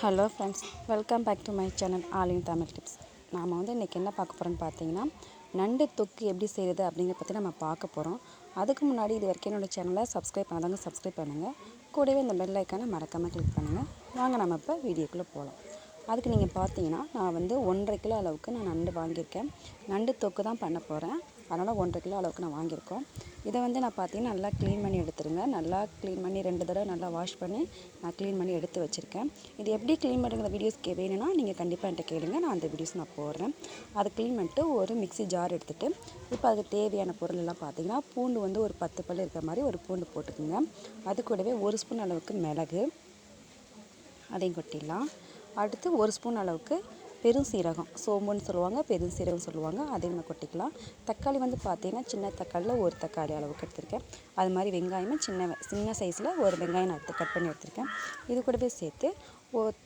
Hello friends, welcome back to my channel all in Tamil tips. நாம் இன்றைக்கி என்ன பார்க்க போகிறோன்னு பார்த்தீங்கன்னா, நண்டு தொக்கு எப்படி செய்கிறது அப்படிங்கிறத பற்றி நம்ம பார்க்க போகிறோம். அதுக்கு முன்னாடி இது வரைக்கும் என்னோடய சேனலை சப்ஸ்கிரைப் பண்ணாதவங்க சப்ஸ்கிரைப் பண்ணுங்கள். கூடவே இந்த பெல் ஐக்கானை மறக்காமல் கிளிக் பண்ணுங்கள். வாங்க நம்ம இப்போ வீடியோக்குள்ளே போகலாம். அதுக்கு நீங்கள் பார்த்தீங்கன்னா, நான் 1.5 கிலோ அளவுக்கு நான் நண்டு வாங்கியிருக்கேன். நண்டு தொக்கு தான் பண்ண போகிறேன். அதனால் 1.5 கிலோ அளவுக்கு நான் வாங்கியிருக்கோம். இதை நான் பார்த்தீங்கன்னா நல்லா க்ளீன் பண்ணி எடுத்துருங்க. நல்லா க்ளீன் பண்ணி 2 தடவை நல்லா வாஷ் பண்ணி நான் க்ளீன் பண்ணி எடுத்து வச்சுருக்கேன். இது எப்படி க்ளீன் பண்ணுற வீடியோஸ் வேணும்னா நீங்கள் கண்டிப்பாக என்கிட்ட கேளுங்க. நான் அந்த வீடியோஸ் நான் போடுறேன். அதை க்ளீன் பண்ணிட்டு ஒரு மிக்ஸி ஜார் எடுத்துகிட்டு இப்போ அதுக்கு தேவையான பொருள் எல்லாம் பார்த்தீங்கன்னா, பூண்டு ஒரு 10 பல் இருக்கிற மாதிரி ஒரு பூண்டு போட்டுக்குங்க. அது கூடவே 1 ஸ்பூன் அளவுக்கு மிளகு அதையும் கொட்டிடலாம். அடுத்து 1 ஸ்பூன் அளவுக்கு பெருசீரகம், சோம்புன்னு சொல்லுவாங்க, பெருசீரகம் சொல்லுவாங்க, அதையும் நம்ம கொட்டிக்கலாம். தக்காளி பார்த்தீங்கன்னா சின்ன தக்காளியில் ஒரு தக்காளி அளவுக்கு எடுத்திருக்கேன். அது மாதிரி வெங்காயமும் சின்ன சைஸில் ஒரு வெங்காயம் நான் கட் பண்ணி எடுத்திருக்கேன். இது கூடவே சேர்த்து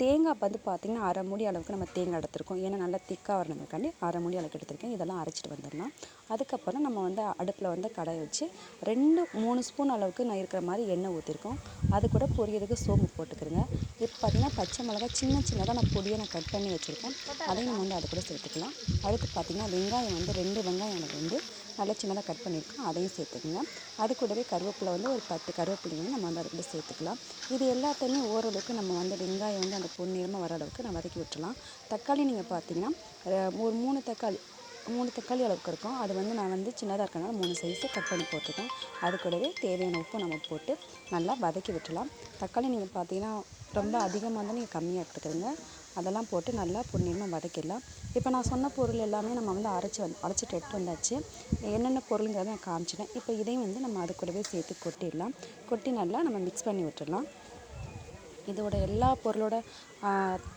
தேங்காய் பார்த்தீங்கன்னா அரை மூடி அளவுக்கு நம்ம தேங்காய் எடுத்திருக்கோம். ஏன்னா நல்லா திக்காக வரணுங்கிறக்காண்டி அரை மூடி அளவுக்கு எடுத்திருக்கேன். இதெல்லாம் அரைச்சிட்டு வந்துடலாம். அதுக்கப்புறம் நம்ம அடுப்பில் கடாயை வச்சு 2-3 ஸ்பூன் அளவுக்கு நான் இருக்கிற மாதிரி எண்ணெய் ஊற்றிருக்கோம். அது கூட பொரியதுக்கு சோம்பு போட்டுக்கிறேங்க. இப்போ பார்த்தீங்கன்னா பச்சை மிளகா சின்னதாக நான் பொடியாக நான் கட் பண்ணி வச்சுருக்கேன். அதையும் நம்ம அது கூட சேர்த்துக்கலாம். அடுத்து பார்த்திங்கன்னா வெங்காயம் 2 வெங்காயம் எனக்கு நல்லா சின்னதாக கட் பண்ணியிருக்கோம். அதையும் சேர்த்துக்குங்க. அது கூடவே கருவேப்பிலை ஒரு 10 கருவேப்பிலையும் நம்ம அது கூட சேர்த்துக்கலாம். இது எல்லாத்தையுமே ஓரளவுக்கு நம்ம வெங்காயம் அந்த பொன்னிறமாக வர அளவுக்கு நான் வதக்கி விட்டுலாம். தக்காளி நீங்கள் பார்த்தீங்கன்னா ஒரு 3 தக்காளி அளவுக்கு இருக்கும். அது நான் சின்னதாக இருக்கனால 3 சைஸை கட் பண்ணி போட்டிருக்கேன். அது கூடவே தேவையான உப்பு நம்ம போட்டு நல்லா வதக்கி விட்டுலாம். தக்காளி நீங்கள் பார்த்தீங்கன்னா ரொம்ப அதிகமாக இருந்தால் நீங்கள் கம்மியாக எடுத்துக்கிறீங்க. அதெல்லாம் போட்டு நல்லா பொன்னிறமாக வதக்கிடலாம். இப்போ நான் சொன்ன பொருள் எல்லாமே நம்ம அரைச்சிட்டு எடுத்து வந்தாச்சு. என்னென்ன பொருளுங்கிறத நான் காமிச்சிட்டேன். இப்போ இதையும் நம்ம அது கூடவே சேர்த்து கொட்டிடலாம். கொட்டி நல்லா நம்ம மிக்ஸ் பண்ணி விட்டுடலாம். இதோட எல்லா பொருளோட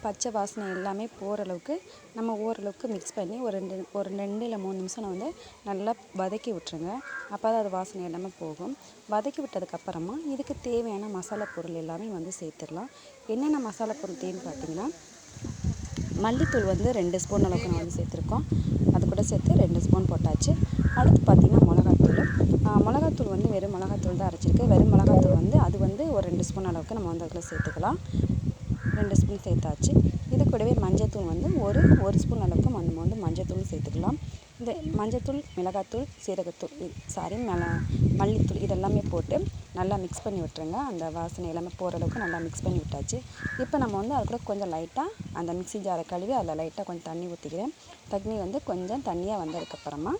பச்சை வாசனை எல்லாமே போகிற அளவுக்கு நம்ம ஓரளவுக்கு மிக்ஸ் பண்ணி ஒரு 2 இல்லை 3 நிமிஷம் நான் நல்லா வதக்கி விட்டுருங்க. அப்போ தான் அது வாசனை எல்லாமே போகும். வதக்கி விட்டதுக்கப்புறமா இதுக்கு தேவையான மசாலா பொருள் எல்லாமே சேர்த்துடலாம். என்னென்ன மசாலா பொருள் தேவைன்னு பார்த்தீங்கன்னா, மல்லித்தூள் 2 ஸ்பூன் அளவுக்கு நான் சேர்த்துருக்கோம். அது கூட சேர்த்து 2 ஸ்பூன் போட்டாச்சு. அடுத்து பார்த்திங்கன்னா மிளகாத்தூள் வெறும் மிளகாத்தூள் தான் அரைச்சிருக்கு. வெறும் மிளகாத்தூள் அது ஒரு 2 ஸ்பூன் அளவுக்கு நம்ம அதில் சேர்த்துக்கலாம். 2 ஸ்பூன் சேர்த்தாச்சு. இது கூடவே மஞ்சத்தூள் ஒரு ஸ்பூன் அளவுக்கு நம்ம மஞ்சத்தூள் சேர்த்துக்கலாம். இந்த மஞ்சத்தூள், மிளகாத்தூள், சீரகத்தூள் மல்லித்தூள் இதெல்லாமே போட்டு நல்லா மிக்ஸ் பண்ணி விட்டுருங்க. அந்த வாசனை எல்லாமே போகிற அளவுக்கு நல்லா மிக்ஸ் பண்ணி விட்டாச்சு. இப்போ நம்ம அது கூட கொஞ்சம் லைட்டாக அந்த மிக்ஸி ஜாரை கழுவி அதில் லைட்டாக கொஞ்சம் தண்ணி ஊற்றிக்கிறேன். தண்ணி கொஞ்சம் தண்ணியாக வந்ததுக்கப்புறமா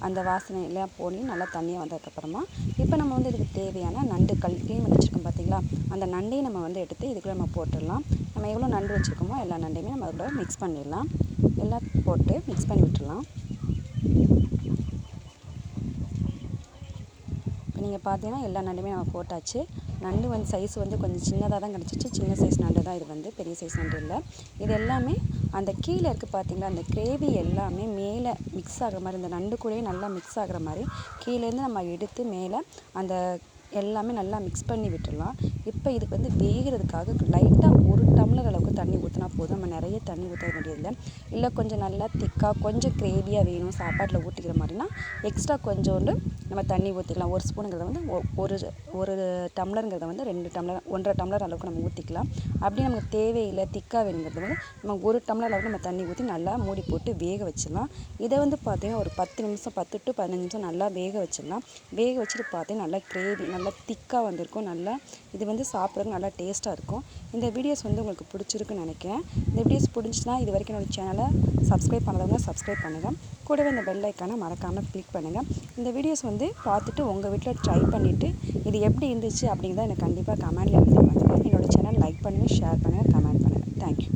அந்த வாசனை எல்லாம் போனி நல்லா தண்ணியாக வந்ததுக்கப்புறமா இப்போ நம்ம இதுக்கு தேவையான நண்டு க்ளீன் பண்ணி வச்சுருக்கோம் பார்த்தீங்களா, அந்த நண்டையும் நம்ம எடுத்து இதுக்குள்ளே நம்ம போட்டுடலாம். நம்ம எவ்வளோ நண்டு வச்சுருக்கோமோ எல்லா நண்டையுமே நம்ம அதோட மிக்ஸ் பண்ணிடலாம். எல்லாம் போட்டு மிக்ஸ் பண்ணி விட்டுடலாம். இப்போ நீங்கள் பார்த்தீங்கன்னா எல்லா நண்டுமே நம்ம போட்டாச்சு. நண்டு சைஸ் கொஞ்சம் சின்னதாக தான் கிடச்சிச்சு. சின்ன சைஸ் நண்டு தான் இது, பெரிய சைஸ் நண்டு இல்லை. இது எல்லாமே அந்த கீழே இருக்குது பார்த்தீங்களா, அந்த கிரேவி எல்லாமே மேலே மிக்ஸ் ஆகிற மாதிரி, இந்த நண்டு கூடயே நல்லா மிக்ஸ் ஆகிற மாதிரி கீழேருந்து நம்ம எடுத்து மேலே அந்த எல்லாமே நல்லா மிக்ஸ் பண்ணி விட்டுடலாம். இப்போ இதுக்கு வேகிறதுக்காக லைட்டாக 1 டம்ளர் அளவுக்கு தண்ணி ஊற்றினா போதும். நம்ம நிறைய தண்ணி ஊற்ற வேண்டியதில்லை. இல்லை கொஞ்சம் நல்லா திக்காக கொஞ்சம் கிரேவியாக வேணும் சாப்பாட்டில் ஊற்றிக்கிற மாதிரினா எக்ஸ்ட்ரா கொஞ்சோண்டு நம்ம தண்ணி ஊற்றிக்கலாம். 1 ஸ்பூனுங்கிறத ஒரு டம்ளருங்கிறத 2 டம்ளர் 1.5 டம்ளர் அளவுக்கு நம்ம ஊற்றிக்கலாம். அப்படி நமக்கு தேவையில்லை திக்காக வேணுங்கிறது நம்ம 1 டம்ளர் அளவுக்கு நம்ம தண்ணி ஊற்றி நல்லா மூடி போட்டு வேக வச்சிடலாம். இதை பார்த்தீங்கன்னா ஒரு 10 நிமிஷம் 10 to 15 நிமிஷம் நல்லா வேக வச்சிடலாம். வேக வச்சுட்டு பார்த்தீங்கன்னா நல்லா கிரேவி நல்லா திக்காக வந்திருக்கும். நல்லா இது சாப்பிட்றதுக்கு நல்லா டேஸ்ட்டாக இருக்கும். இந்த வீடியோஸ் உங்களுக்கு பிடிச்சிருக்குன்னு நினைக்கிறேன். இந்த வீடியோஸ் பிடிச்சிச்சுன்னா இது வரைக்கும் என்னோடய சேனலை சப்ஸ்கிரைப் பண்ணாதவங்க சப்ஸ்கிரைப் பண்ணுங்கள். கூடவே இந்த பெல் ஐக்கானை மறக்காமல் கிளிக் பண்ணுங்கள். இந்த வீடியோஸ் பார்த்துட்டு உங்கள் வீட்டில் ட்ரை பண்ணிவிட்டு இது எப்படி இருந்துச்சு அப்படிங்கிறத எனக்கு கண்டிப்பாக கமெண்ட்டில் எழுதி பண்ணுங்கள். என்னோடய சேனல் லைக் பண்ணுங்கள், ஷேர் பண்ணுங்கள், கமெண்ட் பண்ணுங்கள். தேங்க்யூ.